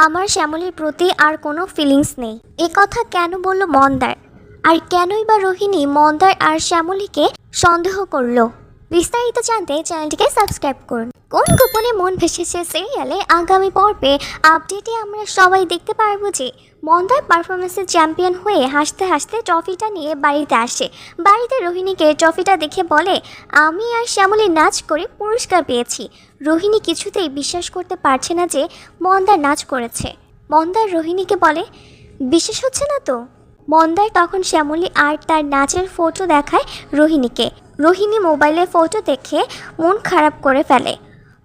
আমার শ্যামলীর প্রতি আর কোনো ফিলিংস নেই। এ কথা কেন বলল মন্দার? আর কেনই বা রোহিণী মন্দার আর শ্যামলীকে সন্দেহ করলো? বিস্তারিত জানতে চ্যানেলটিকে সাবস্ক্রাইব করুন। কোন গোপনে মন ভেসেছে সিরিয়ালে আগামী পর্বে আপডেটে আমরা সবাই দেখতে পারবো যে মন্দার পারফরমেন্সে চ্যাম্পিয়ন হয়ে হাসতে হাসতে ট্রফিটা নিয়ে বাড়িতে আসে। বাড়িতে রোহিণীকে ট্রফিটা দেখে বলে, আমি আর শ্যামলী নাচ করে পুরস্কার পেয়েছি। রোহিণী কিছুতেই বিশ্বাস করতে পারছে না যে মন্দার নাচ করেছে। মন্দার রোহিণীকে বলে, বিশ্বাস হচ্ছে না তো? মন্দার তখন শ্যামলী আর তার নাচের ফটো দেখায় রোহিণীকে। রোহিণী মোবাইলে ফটো দেখে মন খারাপ করে ফেলে।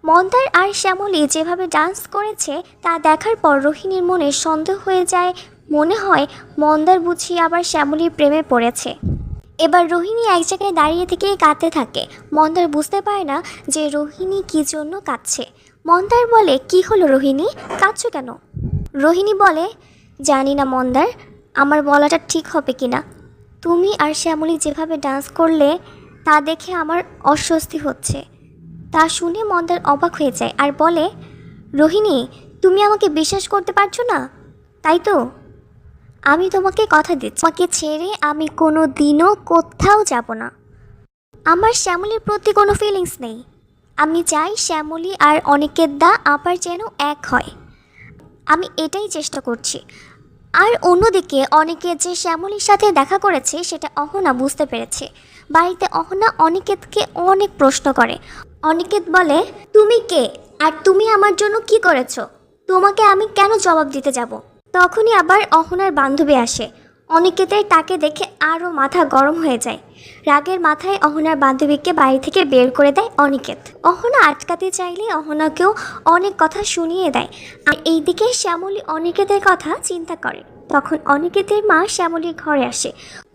মন্দার আর শ্যামলী যেভাবে ডান্স করেছে তা দেখার পর রোহিণীর মনে সন্দেহ হয়ে যায়। মনে হয় মন্দার বুঝি আবার শ্যামলীর প্রেমে পড়েছে। এবার রোহিণী এক জায়গায় দাঁড়িয়ে থেকে কাঁদতে থাকে। মন্দার বুঝতে পারে না যে রোহিণী কী জন্য কাঁদছে। মন্দার বলে, কি হলো রোহিণী, কাঁদছো কেন? রোহিণী বলে, জানি না মন্দার, আমার বলাটা ঠিক হবে কি না। তুমি আর শ্যামলী যেভাবে ডান্স করলে তা দেখে আমার অস্বস্তি হচ্ছে। তা শুনে মন্দার অবাক হয়ে যায় আর বলে, রোহিণী, তুমি আমাকে বিশ্বাস করতে পারছো না, তাই তো? আমি তোমাকে কথা দিচ্ছি, তোমাকে ছেড়ে আমি কোনো দিনও কোথাও যাব না। আমার শ্যামলীর প্রতি কোনো ফিলিংস নেই। আমি চাই শ্যামলী আর অনিকেত দা আবার যেন এক হয়। আমি এটাই চেষ্টা করছি। আর অন্যদিকে অনিকেত যে শ্যামলীর সাথে দেখা করেছে সেটা অহনা বুঝতে পেরেছে। বাড়িতে অহনা অনিকেতকে অনেক প্রশ্ন করে। অনিকেত বলে, তুমি কে আর তুমি আমার জন্য কি করেছো? তোমাকে আমি কেন জবাব দিতে যাব? তখনই আবার অহনার বান্ধবী আসে। অনিকেতের তাকে দেখে আরও মাথা গরম হয়ে যায়। রাগের মাথায় অহনার বান্ধবীকে বাড়ি থেকে বের করে দেয় অনিকেত। অহনা আটকাতে চাইলে অহনাকেও অনেক কথা শুনিয়ে দেয়। আর এইদিকে শ্যামলী অনিকেতের কথা চিন্তা করে। তখন অনিকেতের মা শ্যামলীর ঘরে আসে।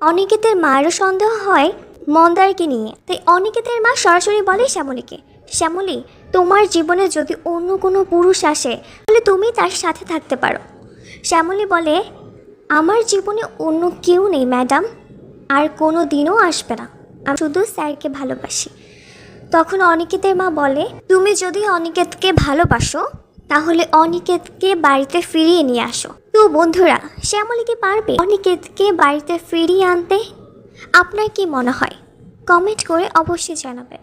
অনিকেতের মায়েরও সন্দেহ হয় মন্দারকে নিয়ে। তাই অনিকেতের মা সরাসরি বলে শ্যামলীকে, শ্যামলী, তোমার জীবনে যদি অন্য কোনো পুরুষ আসে তাহলে তুমি তার সাথে থাকতে পারো। শ্যামলী বলে, আমার জীবনে অন্য কেউ নেই ম্যাডাম, আর কোনো দিনও আসবে না। আমি শুধু স্যারকে ভালোবাসি। তখন অনিকেতের মা বলে, তুমি যদি অনিকেতকে ভালোবাসো তাহলে অনিকেতকে বাড়িতে ফিরিয়ে নিয়ে আসো। তো বন্ধুরা, শ্যামলী কি পারবে অনিকেতকে বাড়িতে ফিরিয়ে আনতে? আপনার কি মনে হয়? কমেন্ট করে অবশ্যই জানাবেন।